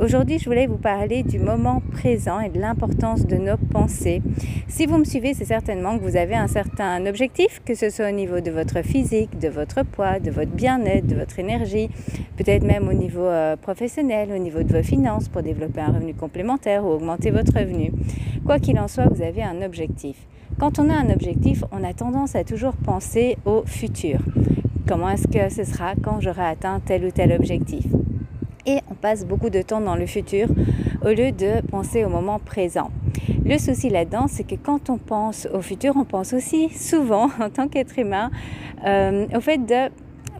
Aujourd'hui, je voulais vous parler du moment présent et de l'importance de nos pensées. Si vous me suivez, c'est certainement que vous avez un certain objectif, que ce soit au niveau de votre physique, de votre poids, de votre bien-être, de votre énergie, peut-être même au niveau professionnel, au niveau de vos finances pour développer un revenu complémentaire ou augmenter votre revenu. Quoi qu'il en soit, vous avez un objectif. Quand on a un objectif, on a tendance à toujours penser au futur. Comment est-ce que ce sera quand j'aurai atteint tel ou tel objectif ? Et on passe beaucoup de temps dans le futur au lieu de penser au moment présent. Le souci là-dedans, c'est que quand on pense au futur, on pense aussi souvent, en tant qu'être humain, au fait de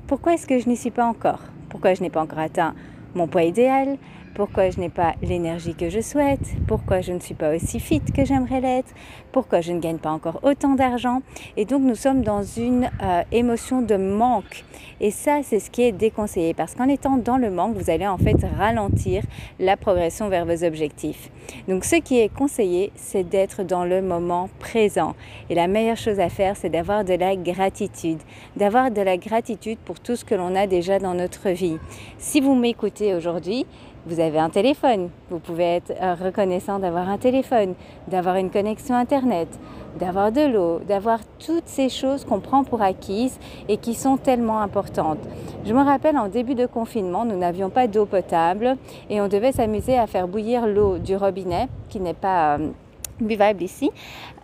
pourquoi est-ce que je n'y suis pas encore ? Pourquoi je n'ai pas encore atteint mon poids idéal ? Pourquoi je n'ai pas l'énergie que je souhaite? Pourquoi je ne suis pas aussi fit que j'aimerais l'être? Pourquoi je ne gagne pas encore autant d'argent? Et donc nous sommes dans une émotion de manque. Et ça, c'est ce qui est déconseillé. Parce qu'en étant dans le manque, vous allez en fait ralentir la progression vers vos objectifs. Donc ce qui est conseillé, c'est d'être dans le moment présent. Et la meilleure chose à faire, c'est d'avoir de la gratitude. D'avoir de la gratitude pour tout ce que l'on a déjà dans notre vie. Si vous m'écoutez aujourd'hui, vous avez un téléphone, vous pouvez être reconnaissant d'avoir un téléphone, d'avoir une connexion Internet, d'avoir de l'eau, d'avoir toutes ces choses qu'on prend pour acquises et qui sont tellement importantes. Je me rappelle en début de confinement, nous n'avions pas d'eau potable et on devait s'amuser à faire bouillir l'eau du robinet qui n'est pas buvable ici.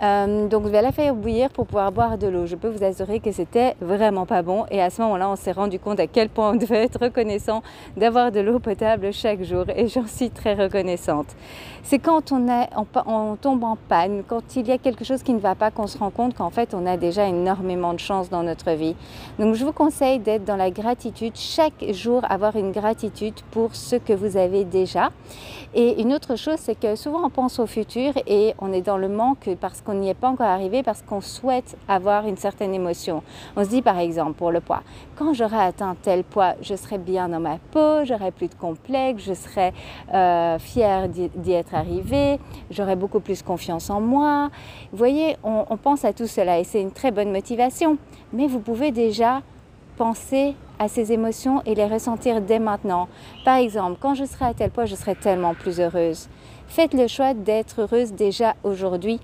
Donc je vais la faire bouillir pour pouvoir boire de l'eau. Je peux vous assurer que c'était vraiment pas bon et à ce moment-là on s'est rendu compte à quel point on devait être reconnaissant d'avoir de l'eau potable chaque jour et j'en suis très reconnaissante. C'est quand on tombe en panne, quand il y a quelque chose qui ne va pas qu'on se rend compte qu'en fait on a déjà énormément de chance dans notre vie. Donc je vous conseille d'être dans la gratitude, chaque jour avoir une gratitude pour ce que vous avez déjà. Et une autre chose, c'est que souvent on pense au futur et on est dans le manque parce qu'on n'y est pas encore arrivé, parce qu'on souhaite avoir une certaine émotion. On se dit par exemple pour le poids, quand j'aurai atteint tel poids, je serai bien dans ma peau, j'aurai plus de complexe, je serai fière d'y être arrivée, j'aurai beaucoup plus confiance en moi. Vous voyez, on pense à tout cela et c'est une très bonne motivation. Mais vous pouvez déjà penser à ces émotions et les ressentir dès maintenant. Par exemple, quand je serai à tel poids, je serai tellement plus heureuse. Faites le choix d'être heureuse déjà aujourd'hui.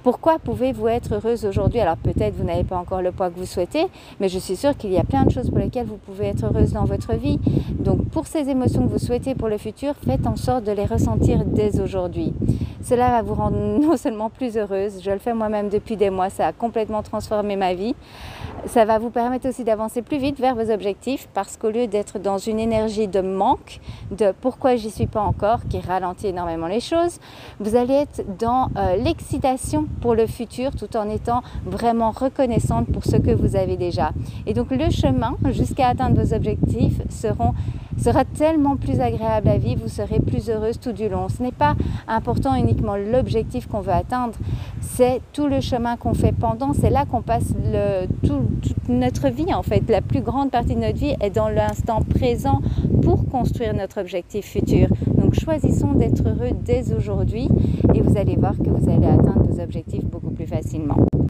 Pourquoi pouvez-vous être heureuse aujourd'hui? Alors peut-être vous n'avez pas encore le poids que vous souhaitez, mais je suis sûre qu'il y a plein de choses pour lesquelles vous pouvez être heureuse dans votre vie. Donc pour ces émotions que vous souhaitez pour le futur, faites en sorte de les ressentir dès aujourd'hui. Cela va vous rendre non seulement plus heureuse, je le fais moi-même depuis des mois, ça a complètement transformé ma vie. Ça va vous permettre aussi d'avancer plus vite vers vos objectifs parce qu'au lieu d'être dans une énergie de manque, de pourquoi j'y suis pas encore, qui ralentit énormément les choses, vous allez être dans l'excitation pour le futur tout en étant vraiment reconnaissante pour ce que vous avez déjà. Et donc le chemin jusqu'à atteindre vos objectifs sera tellement plus agréable à vivre, vous serez plus heureuse tout du long. Ce n'est pas important uniquement l'objectif qu'on veut atteindre, c'est tout le chemin qu'on fait pendant, c'est là qu'on passe toute notre vie en fait. La plus grande partie de notre vie est dans l'instant présent pour construire notre objectif futur. Donc choisissons d'être heureux dès aujourd'hui et vous allez voir que vous allez atteindre vos objectifs beaucoup plus facilement.